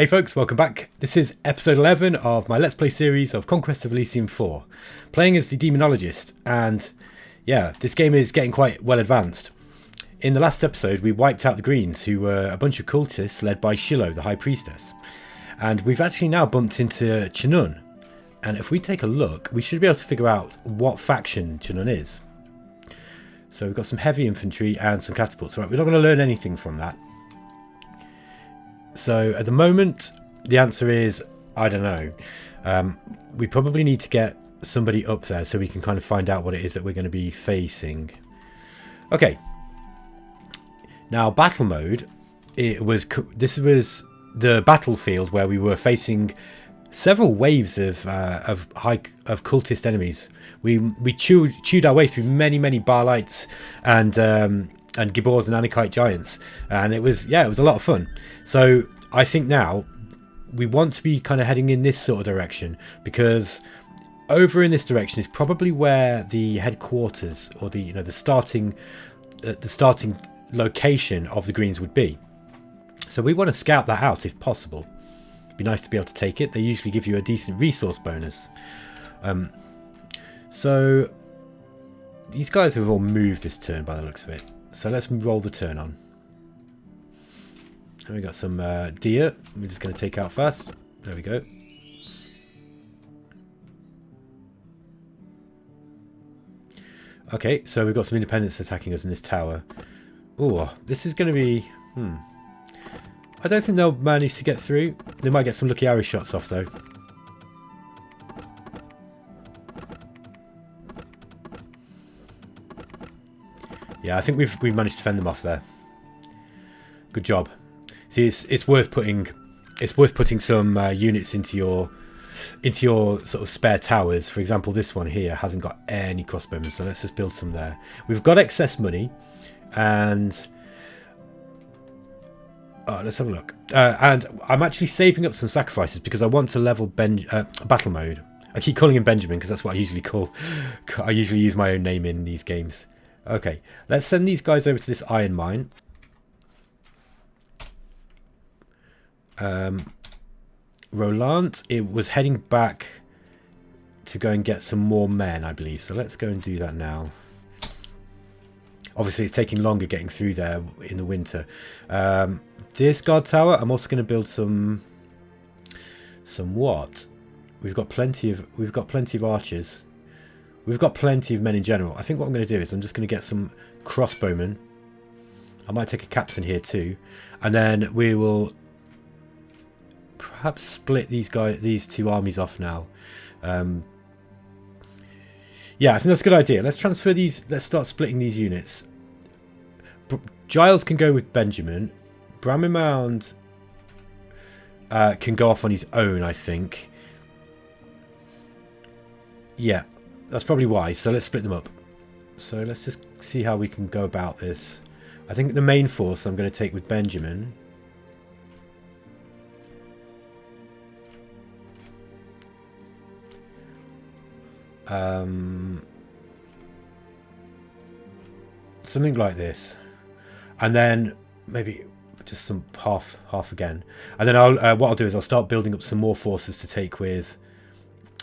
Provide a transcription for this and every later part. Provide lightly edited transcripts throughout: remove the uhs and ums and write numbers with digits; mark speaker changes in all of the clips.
Speaker 1: Hey folks, welcome back. This is episode 11 of my Let's Play series of Conquest of Elysium 4. Playing as the Demonologist, and yeah, this game is getting quite well advanced. In the last episode, we wiped out the Greens, who were a bunch of cultists led by Shiloh, the High Priestess. And we've actually now bumped into Chunun. And if we take a look, we should be able to figure out what faction Chunun is. So we've got some heavy infantry and some catapults. Right, we're not going to learn anything from that. So at the moment, the answer is, I don't know. We probably need to get somebody up there so we can kind of find out what it is that we're going to be facing. Okay. Now, battle mode. This was the battlefield where we were facing several waves of cultist enemies. We chewed our way through many Barlights and Gibbors and Anarchite giants, and it was a lot of fun. So I think now we want to be kind of heading in this sort of direction, because over in this direction is probably where the headquarters or the starting location of the Greens would be. So we want to scout that out if possible. It'd be nice to be able to take it. They usually give you a decent resource bonus. So these guys have all moved this turn by the looks of it. So let's roll the turn on. And we got some deer. We're just going to take out first. There we go. Okay, so we've got some independents attacking us in this tower. Oh, this is going to be... I don't think they'll manage to get through. They might get some lucky arrow shots off, though. Yeah, I think we've managed to fend them off there. Good job. See, it's worth putting some units into your sort of spare towers. For example, this one here hasn't got any crossbowmen, so let's just build some there. We've got excess money, and let's have a look. And I'm actually saving up some sacrifices because I want to level battle mode. I keep calling him Benjamin because that's what I usually call. I usually use my own name in these games. Okay, let's send these guys over to this iron mine. Roland, it was heading back to go and get some more men, I believe. So let's go and do that now. Obviously, it's taking longer getting through there in the winter. This guard tower, I'm also going to build some what? We've got plenty of archers. We've got plenty of men in general. I think what I'm going to do is I'm just going to get some crossbowmen. I might take a captain here too. And then we will perhaps split these two armies off now. Yeah, I think that's a good idea. Let's transfer these. Let's start splitting these units. Giles can go with Benjamin. Bramimound can go off on his own, I think. Yeah. That's probably wise, so let's split them up. So let's just see how we can go about this. I think the main force I'm going to take with Benjamin. Something like this. And then maybe just some half again. And then what I'll do is I'll start building up some more forces to take with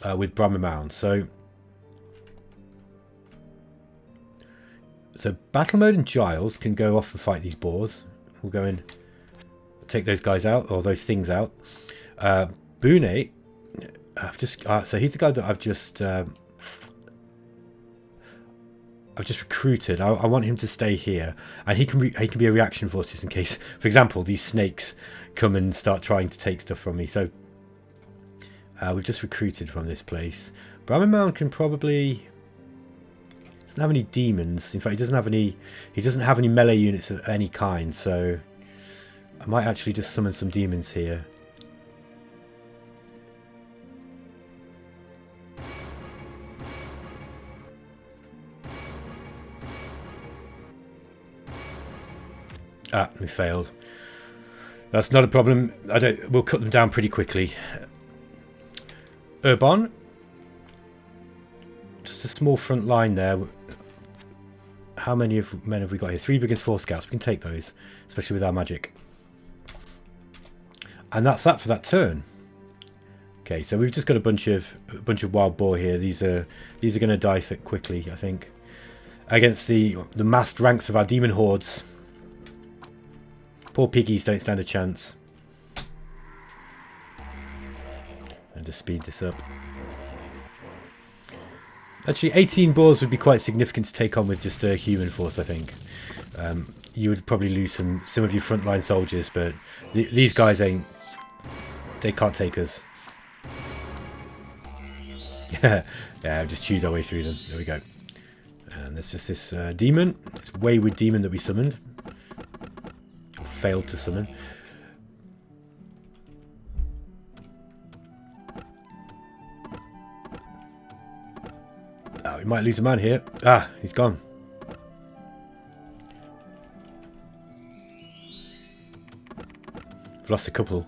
Speaker 1: Bramimound. So battle mode and Giles can go off and fight these boars. We'll go in, take those guys out, or those things out. Boone, so he's the guy that I've just recruited. I want him to stay here, and he can be a reaction force just in case. For example, these snakes come and start trying to take stuff from me. So we've just recruited from this place. Bramimound can probably. Doesn't have any demons. In fact, he doesn't have any melee units of any kind, so I might actually just summon some demons here. We failed. That's not a problem. We'll cut them down pretty quickly. Urbon, just a small front line there. How many men have we got here? 3 against 4 scouts. We can take those, especially with our magic. And that's that for that turn. Okay, so we've just got a bunch of wild boar here. These are going to die fit quickly, I think, against the massed ranks of our demon hordes. Poor piggies don't stand a chance. And to speed this up. Actually, 18 boars would be quite significant to take on with just a human force, I think. You would probably lose some of your frontline soldiers, but these guys ain't. They can't take us. Yeah, I've just chewed our way through them. There we go. And there's just this demon, this wayward demon that we summoned. Or failed to summon. Oh, we might lose a man here. Ah, he's gone. I've lost a couple.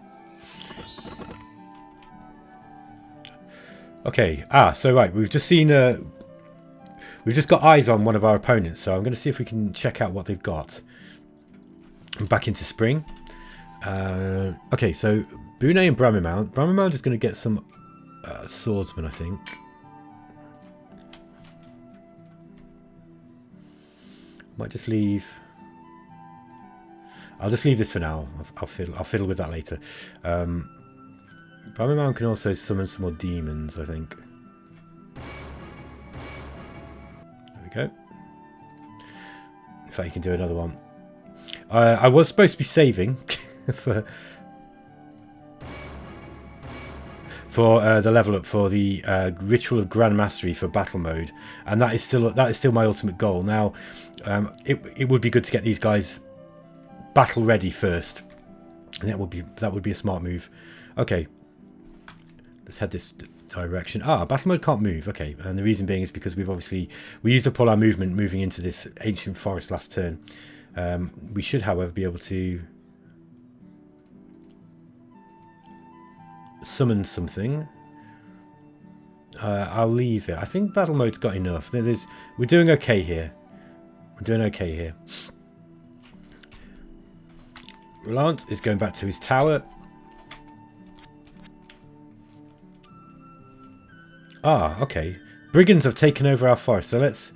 Speaker 1: Okay, so right, we've just seen, we've just got eyes on one of our opponents, so I'm going to see if we can check out what they've got. I'm back into spring. Okay, so Bune and Bramimount. Bramimount is going to get some swordsman, I think. Might just leave. I'll just leave this for now. I'll fiddle with that later. Bramimount can also summon some more demons, I think. There we go. In fact, you can do another one. I was supposed to be saving for the level up for the Ritual of Grand Mastery for battle mode, and that is still my ultimate goal. Now, it would be good to get these guys battle ready first, and that would be a smart move. Okay. Let's head this direction. Battle mode can't move. Okay, and the reason being is because we used up all our movement moving into this ancient forest last turn. We should, however, be able to summon something. I'll leave it. I think battle mode's got enough. We're doing okay here. We're doing okay here. Relant is going back to his tower. Okay. Brigands have taken over our forest, so let's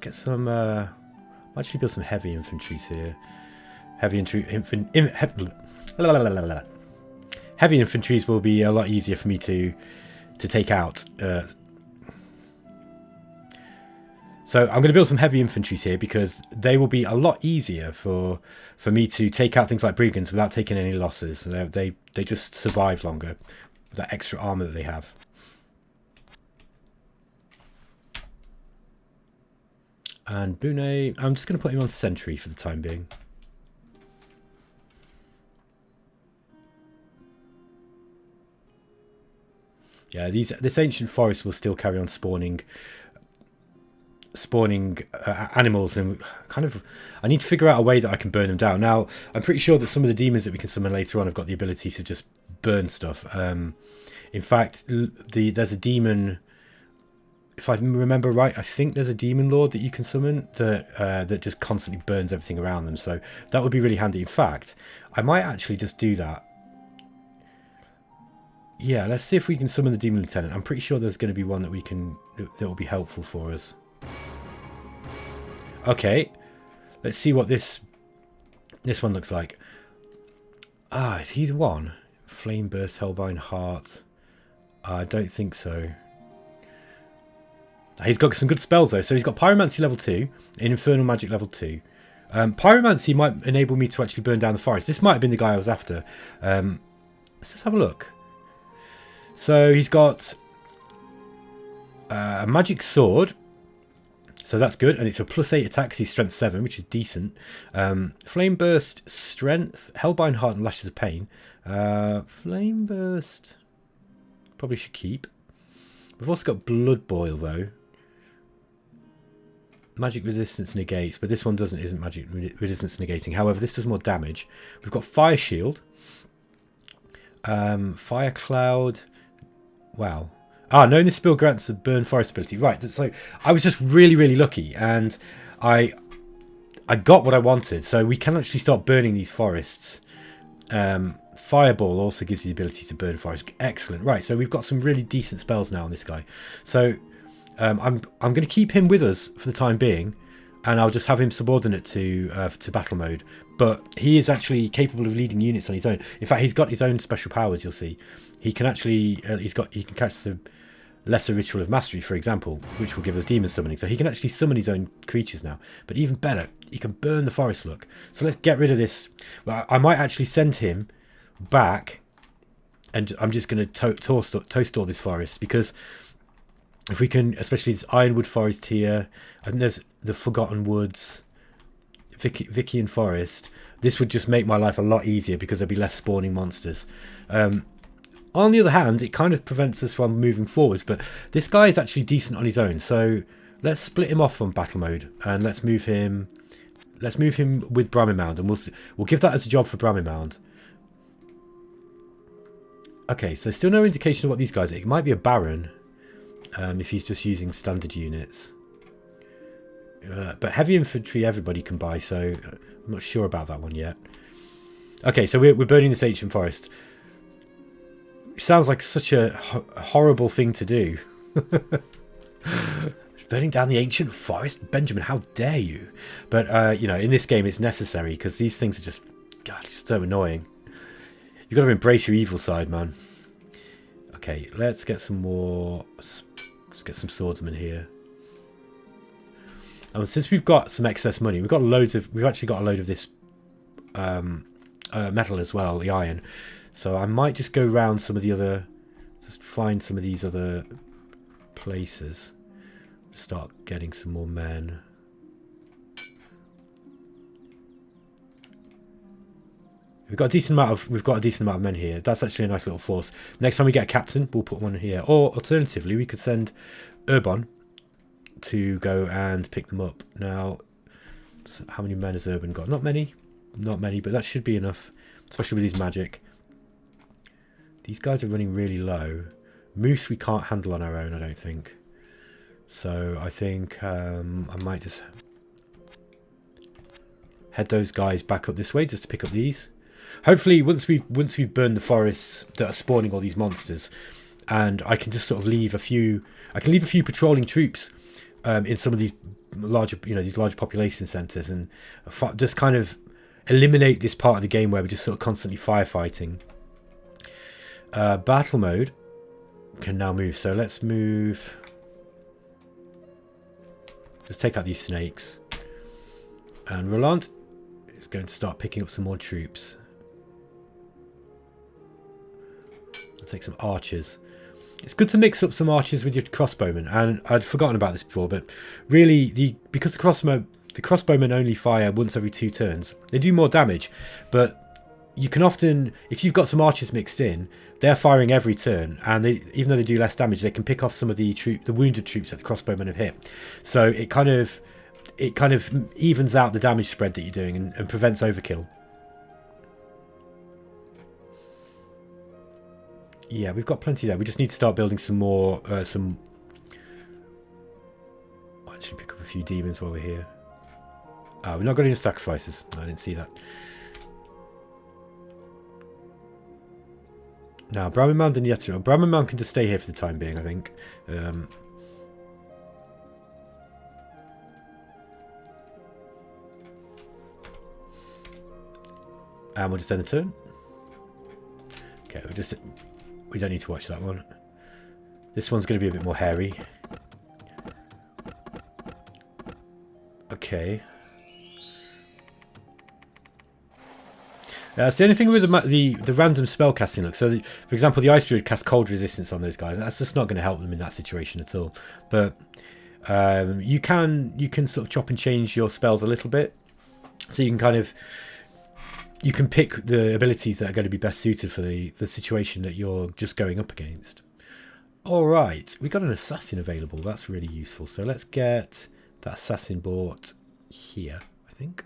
Speaker 1: get some actually build some heavy infantries here. Heavy infantries will be a lot easier for me to take out. So I'm going to build some heavy infantries here because they will be a lot easier for me to take out things like brigands without taking any losses. They just survive longer with that extra armor that they have. And Bune, I'm just going to put him on sentry for the time being. Yeah, this ancient forest will still carry on spawning animals, and I need to figure out a way that I can burn them down. Now, I'm pretty sure that some of the demons that we can summon later on have got the ability to just burn stuff. In fact, there's a demon. If I remember right, I think there's a demon lord that you can summon that just constantly burns everything around them. So that would be really handy. In fact, I might actually just do that. Yeah, let's see if we can summon the demon lieutenant. I'm pretty sure there's going to be one that will be helpful for us. Okay, let's see what this one looks like. Is he the one? Flame burst, hellbind heart. I don't think so. He's got some good spells though. So he's got Pyromancy level 2 and Infernal Magic level 2. Pyromancy might enable me to actually burn down the forest. This might have been the guy I was after. Let's just have a look. So he's got a magic sword. So that's good. And it's a +8 attack. He's strength 7, which is decent. Flame burst, strength, hellbind heart, and lashes of pain. Flame burst probably should keep. We've also got blood boil though. Magic resistance negates, but this one isn't magic resistance negating. However, this does more damage. We've got fire shield, fire cloud. Wow. Knowing this spell grants a burn forest ability. Right. So I was just really lucky, and I got what I wanted. So we can actually start burning these forests. Fireball also gives you the ability to burn forest. Excellent. Right, so we've got some really decent spells now on this guy. So I'm going to keep him with us for the time being, and I'll just have him subordinate to battle mode. But he is actually capable of leading units on his own. In fact, he's got his own special powers. You'll see. He can actually he can catch the lesser ritual of mastery, for example, which will give us demon summoning. So he can actually summon his own creatures now. But even better, he can burn the forest. Look. So let's get rid of this. Well, I might actually send him back, and I'm just going to toast all this forest, because if we can, especially this Ironwood Forest here, I think there's the Forgotten Woods, Vickian Forest. This would just make my life a lot easier because there'd be less spawning monsters. On the other hand, it kind of prevents us from moving forwards, but this guy is actually decent on his own. So let's split him off from battle mode, and let's move him with Bramimound, and we'll give that as a job for Bramimound. Okay, so still no indication of what these guys are. It might be a Baron. If he's just using standard units. But heavy infantry everybody can buy, so I'm not sure about that one yet. Okay, so we're burning this ancient forest. Sounds like such a horrible thing to do. Burning down the ancient forest? Benjamin, how dare you? But, you know, in this game it's necessary, because these things are just, God, it's so annoying. You've got to embrace your evil side, man. Okay, let's get some more... Let's get some swordsmen here. And since we've got some excess money, we've actually got a load of this metal as well, the iron. So I might just go around some of the other, just find some of these other places. Start getting some more men. We've got a decent amount of men here. That's actually a nice little force. Next time we get a captain, we'll put one here. Or alternatively, we could send Urban to go and pick them up. Now, how many men has Urban got? Not many, but that should be enough, especially with his magic. These guys are running really low. Moose we can't handle on our own, I don't think. So I think I might just head those guys back up this way just to pick up these. Hopefully, once we've burned the forests that are spawning all these monsters, and I can just sort of leave a few. I can leave a few patrolling troops in some of these larger, these large population centres, and just kind of eliminate this part of the game where we're just sort of constantly firefighting. Battle mode can now move, so let's move. Let's take out these snakes, and Roland is going to start picking up some more troops. Take some archers. It's good to mix up some archers with your crossbowmen, and I'd forgotten about this before, but really because the crossbowmen only fire once every 2 turns, they do more damage, but you can often, if you've got some archers mixed in, they're firing every turn, and even though they do less damage, they can pick off some of the wounded troops that the crossbowmen have hit. So it kind of evens out the damage spread that you're doing and prevents overkill. Yeah, we've got plenty there. We just need to start building some more. I'll actually pick up a few demons while we're here. We're not got any sacrifices. No, I didn't see that. Now, Bramimound and Yetzer. Bramimound can just stay here for the time being, I think. And we'll just end the turn. Okay, we don't need to watch that one. This one's going to be a bit more hairy. Okay. So the only thing with the random spell casting, look. So, for example, the Ice Druid casts cold resistance on those guys. That's just not going to help them in that situation at all. But you can sort of chop and change your spells a little bit. So you can pick the abilities that are going to be best suited for the situation that you're just going up against. Alright, we got an assassin available. That's really useful. So let's get that assassin bought here, I think.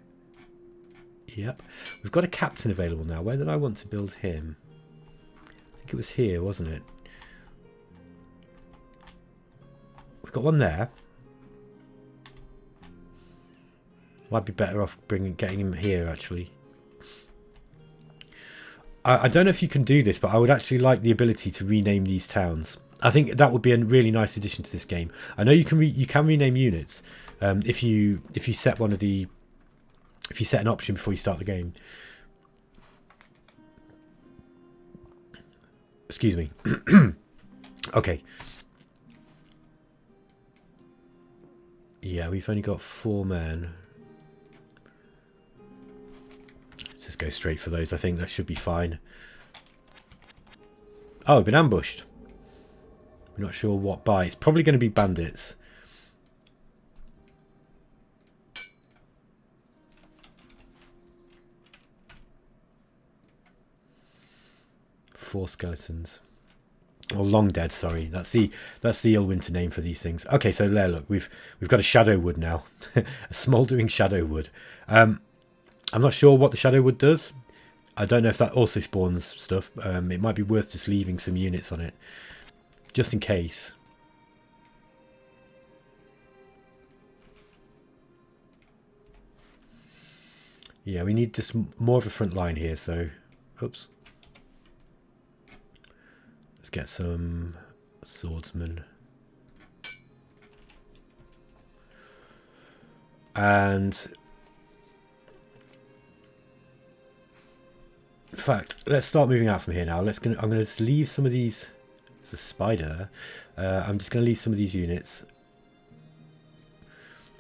Speaker 1: Yep. We've got a captain available now. Where did I want to build him? I think it was here, wasn't it? We've got one there. Might be better off getting him here, actually. I don't know if you can do this, but I would actually like the ability to rename these towns. I think that would be a really nice addition to this game. I know you can rename units if you set one of the if you set an option before you start the game. Excuse me. Okay. Yeah, we've only got 4 men. Let's just go straight for those. I think that should be fine. Oh, we've been ambushed. We're not sure what by. It's probably going to be bandits. Four skeletons. Or long dead, sorry. That's the Illwinter name for these things. Okay, so there, look, we've got a shadow wood now. A smouldering shadow wood. I'm not sure what the shadow wood does. I don't know if that also spawns stuff. It might be worth just leaving some units on it, just in case. Yeah, we need just more of a front line here, so... Oops. Let's get some swordsmen. And... in fact, let's start moving out from here now. I'm going to just leave some of these... There's a spider. I'm just going to leave some of these units.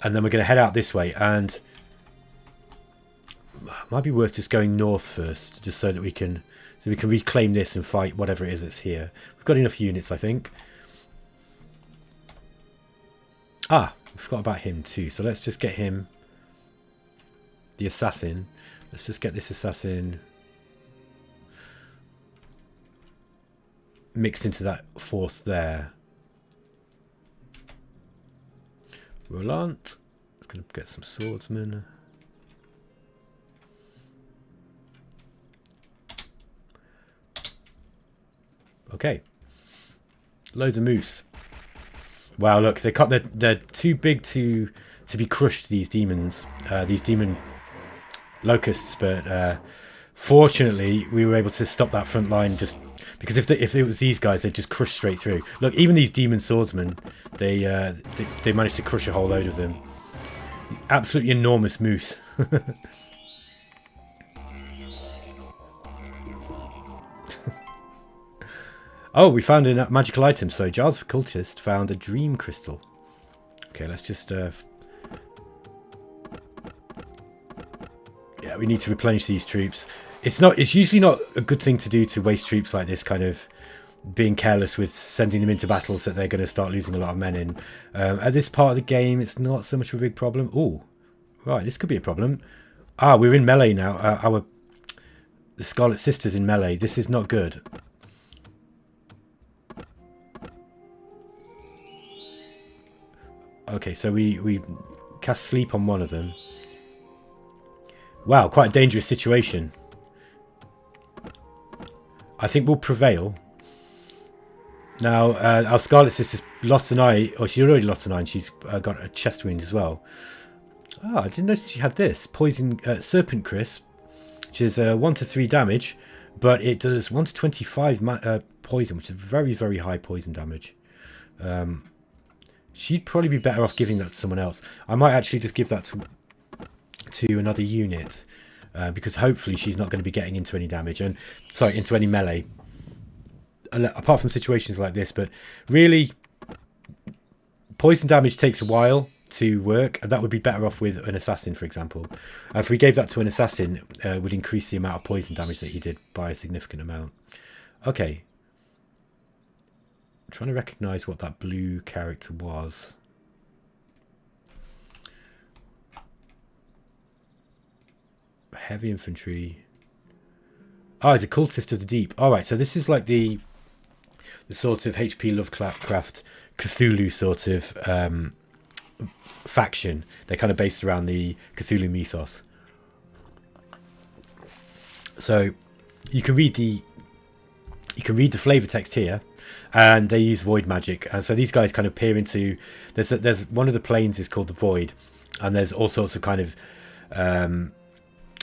Speaker 1: And then we're going to head out this way. And... might be worth just going north first, just so that we can reclaim this and fight whatever it is that's here. We've got enough units, I think. Ah, we forgot about him too. So let's just get him, the assassin. Let's just get this assassin mixed into that force there. Roland. Let's gonna get some swordsmen. Okay, loads of moose. Wow, look, they're too big to be crushed. These demons, these demon locusts. But fortunately, we were able to stop that front line just because if it was these guys, they'd just crush straight through. Look, even these demon swordsmen, they managed to crush a whole load of them. Absolutely enormous moose. Oh, we found a magical item. So Jars of Cultist found a dream crystal. Okay, let's just... yeah, we need to replenish these troops. It's usually not a good thing to do to waste troops like this, kind of being careless with sending them into battles that they're going to start losing a lot of men in. At this part of the game, it's not so much of a big problem. Oh, right, this could be a problem. Ah, we're in melee now. The Scarlet Sisters in melee. This is not good. Okay, so we cast sleep on one of them. Wow, quite a dangerous situation. I think we'll prevail. Now, our Scarlet Sister's lost an eye, or she already lost an eye, and she's got a chest wound as well. Oh, I didn't notice she had this. Poison Serpent Crisp, which is 1 to 3 damage, but it does 1 to 25 poison, which is very, very high poison damage. She'd probably be better off giving that to someone else. I might actually just give that to another unit, because hopefully she's not going to be getting into any damage, and sorry, into any melee. Apart from situations like this, but really, poison damage takes a while to work, and that would be better off with an assassin, for example. If we gave that to an assassin, it would increase the amount of poison damage that he did by a significant amount. Okay. Trying to recognize what that blue character was. Heavy infantry. Oh, he's a cultist of the deep. All right, so this is like the sort of HP Lovecraft Cthulhu sort of faction. They're kind of based around the Cthulhu mythos. So you can read the flavor text here. And they use void magic, and so these guys kind of peer into. There's one of the planes is called the void, and there's all sorts of kind of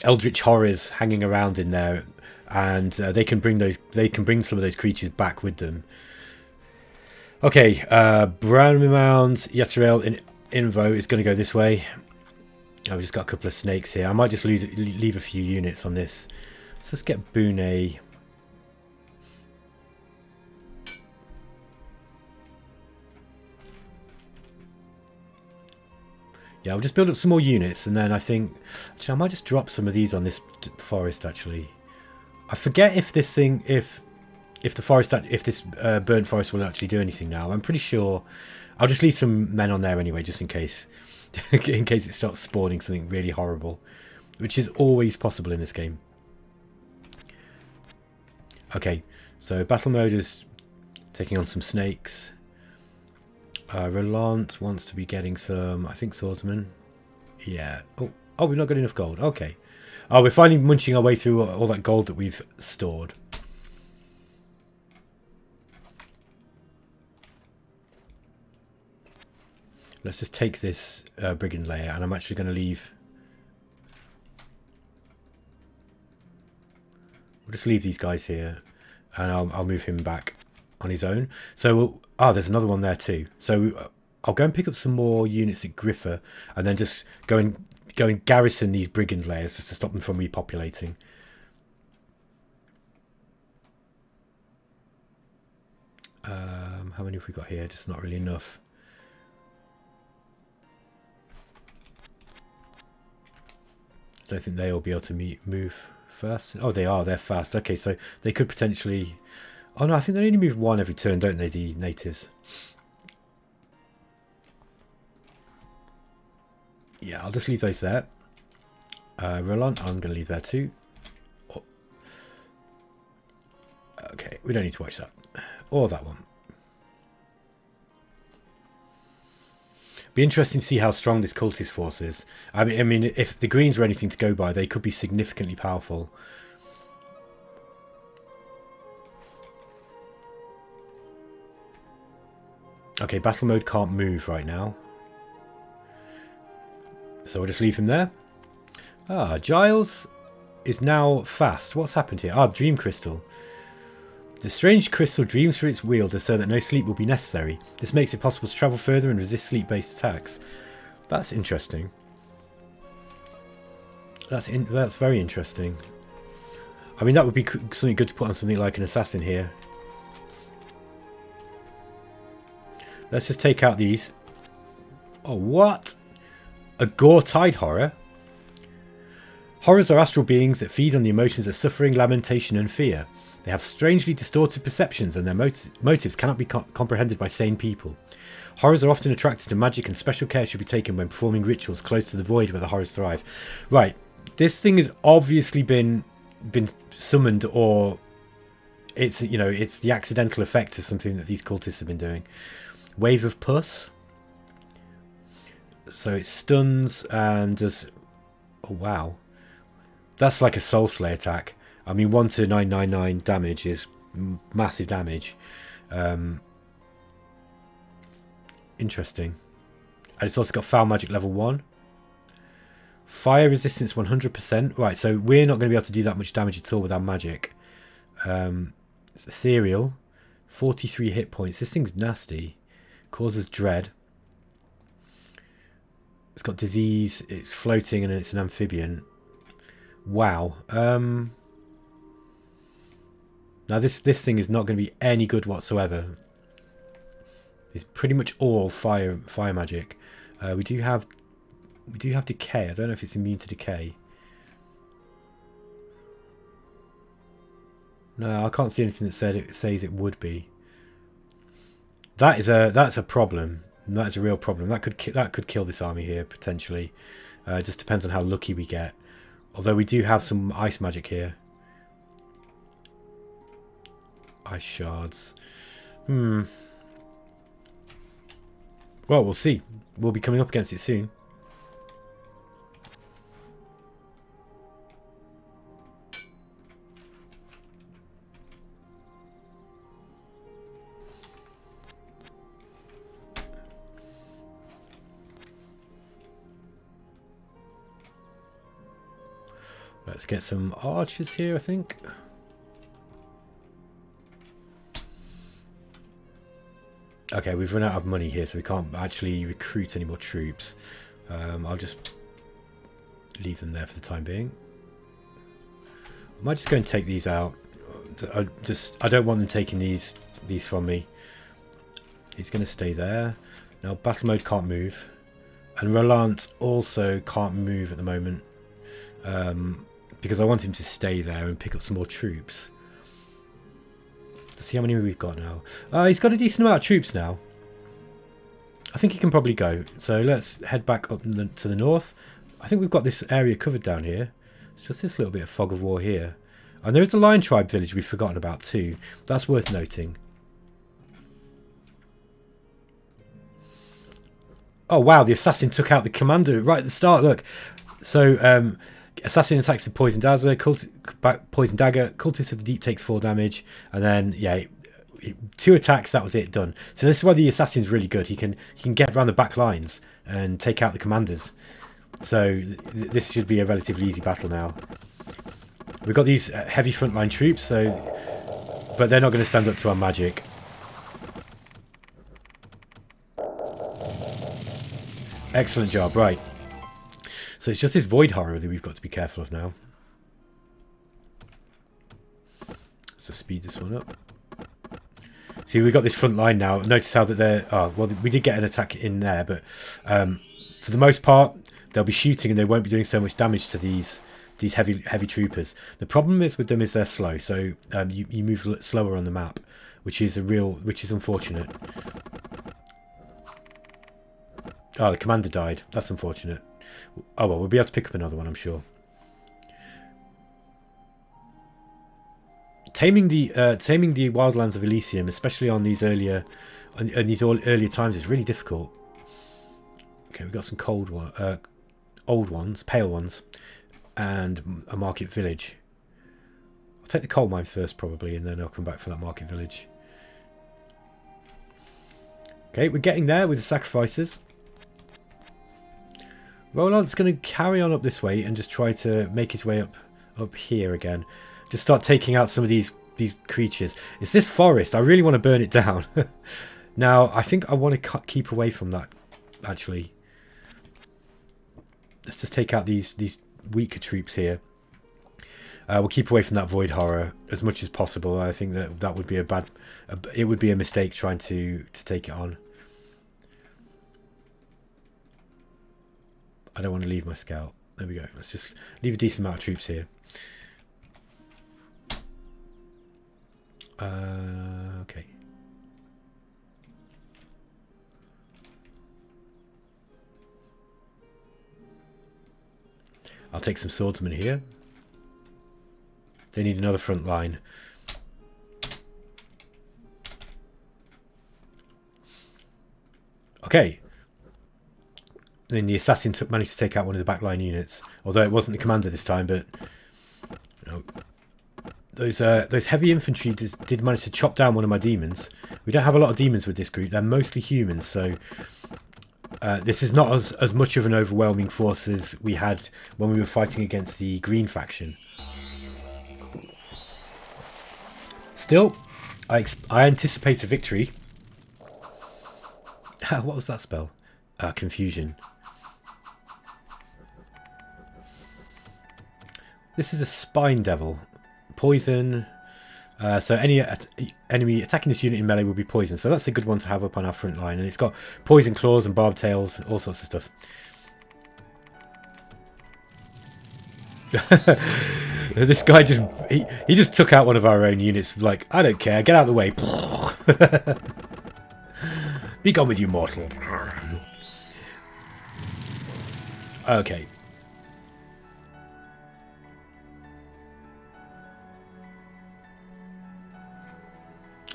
Speaker 1: eldritch horrors hanging around in there, and they can bring some of those creatures back with them. Okay, Brown Mound Yetterale in Invo is going to go this way. I've just got a couple of snakes here. I might just leave a few units on this. So let's get Boone. Yeah, I'll just build up some more units, and then I think actually I might just drop some of these on this forest. Actually, I forget if this thing, if this burnt forest will actually do anything now. I'm pretty sure. I'll just leave some men on there anyway, just in case, in case it starts spawning something really horrible, which is always possible in this game. Okay, so battle mode is taking on some snakes. Roland wants to be getting some, I think, swordsman. Yeah. Oh, we've not got enough gold. Okay. Oh, we're finally munching our way through all that gold that we've stored. Let's just take this brigand layer, and I'm actually going to leave. We'll just leave these guys here, and I'll move him back on his own. So, there's another one there too. So I'll go and pick up some more units at Griffer, and then just go and garrison these brigand layers just to stop them from repopulating. How many have we got here? Just not really enough. I don't think they'll be able to move first. Oh, they are. They're fast. Okay, so they could potentially. Oh no, I think they only move one every turn, don't they, the natives? Yeah, I'll just leave those there. Roland, I'm going to leave there too. Oh. Okay, we don't need to watch that. Or that one. Be interesting to see how strong this cultist force is. I mean, if the greens were anything to go by, they could be significantly powerful. Okay, battle mode can't move right now. So we'll just leave him there. Giles is now fast. What's happened here? Dream crystal. The strange crystal dreams for its wielder so that no sleep will be necessary. This makes it possible to travel further and resist sleep-based attacks. That's interesting. That's very interesting. I mean, that would be something good to put on something like an assassin here. Let's just take out these. Oh, what? A gore-tide horror? Horrors are astral beings that feed on the emotions of suffering, lamentation, and fear. They have strangely distorted perceptions, and their motives cannot be comprehended by sane people. Horrors are often attracted to magic, and special care should be taken when performing rituals close to the void where the horrors thrive. Right, this thing has obviously been summoned, or it's the accidental effect of something that these cultists have been doing. Wave of Pus. So it stuns and does. Oh wow, that's like a Soul Slay attack. I mean, 1 to 999 damage is massive damage. Interesting. And it's also got Foul Magic level 1. Fire resistance 100%. Right, so we're not going to be able to do that much damage at all with our magic. It's ethereal. 43 hit points. This thing's nasty. Causes dread. It's got disease. It's floating and it's an amphibian. Wow. Now this thing is not going to be any good whatsoever. It's pretty much all fire magic. We do have decay. I don't know if it's immune to decay. No, I can't see anything that says it would be. That's a problem. That is a real problem. That could kill this army here potentially. It just depends on how lucky we get. Although we do have some ice magic here. Ice shards. Well, we'll see. We'll be coming up against it soon. Let's get some archers here, I think. Okay, we've run out of money here, so we can't actually recruit any more troops. I'll just leave them there for the time being. I might just go and take these out. I don't want them taking these from me. He's going to stay there. Now battle mode can't move, and Roland also can't move at the moment because I want him to stay there and pick up some more troops. Let's see how many we've got now. He's got a decent amount of troops now. I think he can probably go. So let's head back up to the north. I think we've got this area covered down here. It's just this little bit of fog of war here. And there is a lion tribe village we've forgotten about too. That's worth noting. Oh wow, the assassin took out the commander right at the start, look. So assassin attacks with poison dagger, cultist of the deep takes 4 damage, and then yeah, 2 attacks, that was it, done. So this is why the assassin's really good. He can get around the back lines and take out the commanders. So this should be a relatively easy battle now. We've got these heavy frontline troops, but they're not going to stand up to our magic. Excellent job, right. So it's just this void horror that we've got to be careful of now. So speed this one up. See, we've got this front line now. Notice how that they're... Oh, well, we did get an attack in there, but for the most part, they'll be shooting and they won't be doing so much damage to these heavy troopers. The problem is with them is they're slow, so you move slower on the map, which is unfortunate. Oh, the commander died. That's unfortunate. Oh well, we'll be able to pick up another one, I'm sure. Taming the wildlands of Elysium, especially on these earlier times, is really difficult. Okay, we've got some old ones, pale ones, and a market village. I'll take the coal mine first probably, and then I'll come back for that market village. Okay, we're getting there with the sacrifices. Roland's going to carry on up this way and just try to make his way up here again. Just start taking out some of these creatures. It's this forest. I really want to burn it down. Now, I think I want to keep away from that, actually. Let's just take out these weaker troops here. We'll keep away from that void horror as much as possible. I think that would be it would be a mistake trying to take it on. I don't want to leave my scout. There we go. Let's just leave a decent amount of troops here. Okay. I'll take some swordsmen here. They need another front line. Okay. Then the assassin managed to take out one of the backline units, although it wasn't the commander this time. But you know, those heavy infantry did manage to chop down one of my demons. We don't have a lot of demons with this group; they're mostly humans, so this is not as much of an overwhelming force as we had when we were fighting against the green faction. Still, I anticipate a victory. What was that spell? Confusion. This is a spine devil. Poison. So any enemy attacking this unit in melee will be poisoned. So that's a good one to have up on our front line. And it's got poison claws and barbed tails, all sorts of stuff. This guy he just took out one of our own units. Like, I don't care, get out of the way. Be gone with you, mortal. Okay.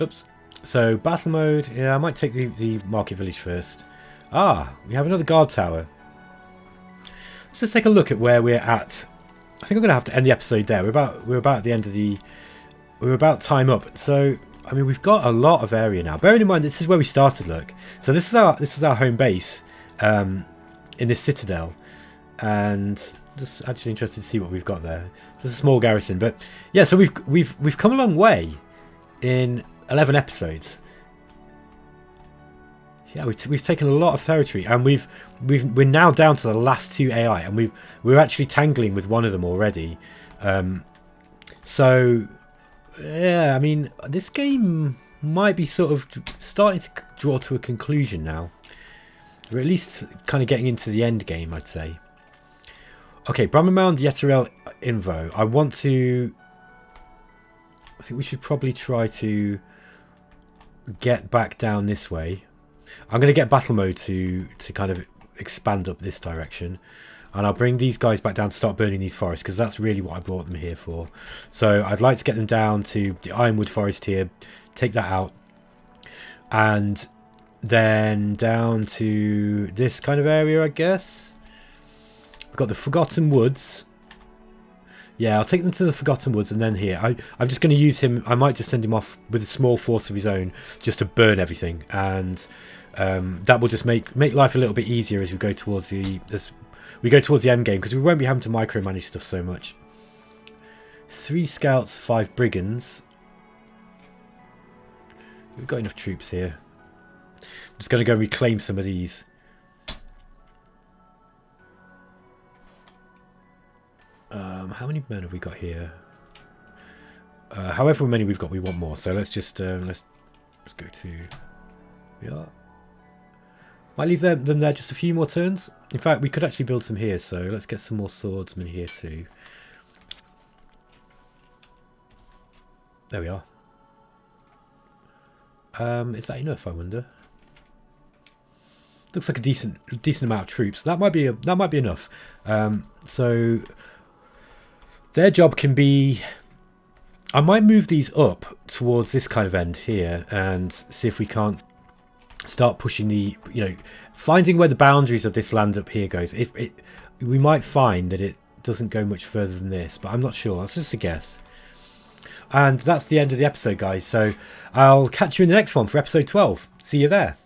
Speaker 1: Oops. So, battle mode. Yeah, I might take the market village first. Ah, we have another guard tower. Let's just take a look at where we're at. I think I'm going to have to end the episode there. We're about at the end of the... We're about time up. So, I mean, we've got a lot of area now. Bearing in mind, this is where we started, look. So this is our home base in this citadel. And just actually interested to see what we've got there. It's a small garrison. But, yeah, so we've come a long way in 11 episodes. Yeah, we've taken a lot of territory, and we're now down to the last 2 AI, and we're actually tangling with one of them already. So yeah, I mean, this game might be sort of starting to draw to a conclusion now. We're at least kind of getting into the end game, I'd say. Okay, Brammermound Yeterel Invo. I think we should probably try to get back down this way. I'm going to get battle mode to kind of expand up this direction. And I'll bring these guys back down to start burning these forests, because that's really what I brought them here for. So I'd like to get them down to the Ironwood Forest here, take that out. And then down to this kind of area, I guess. We've got the Forgotten Woods. Yeah, I'll take them to the Forgotten Woods, and then here. I'm just going to use him. I might just send him off with a small force of his own just to burn everything. And that will just make life a little bit easier as we go towards the end game, because we won't be having to micromanage stuff so much. 3 scouts, 5 brigands. We've got enough troops here. I'm just going to go reclaim some of these. How many men have we got here? However many we've got, we want more. So let's just let's go to. We are. Might leave them there just a few more turns. In fact, we could actually build some here. So let's get some more swordsmen here too. There we are. Is that enough? I wonder. Looks like a decent amount of troops. That might be enough. So their job can be. I might move these up towards this kind of end here and see if we can't start pushing the, finding where the boundaries of this land up here goes. We might find that it doesn't go much further than this, but I'm not sure. That's just a guess. And that's the end of the episode, guys. So I'll catch you in the next one for episode 12. See you there.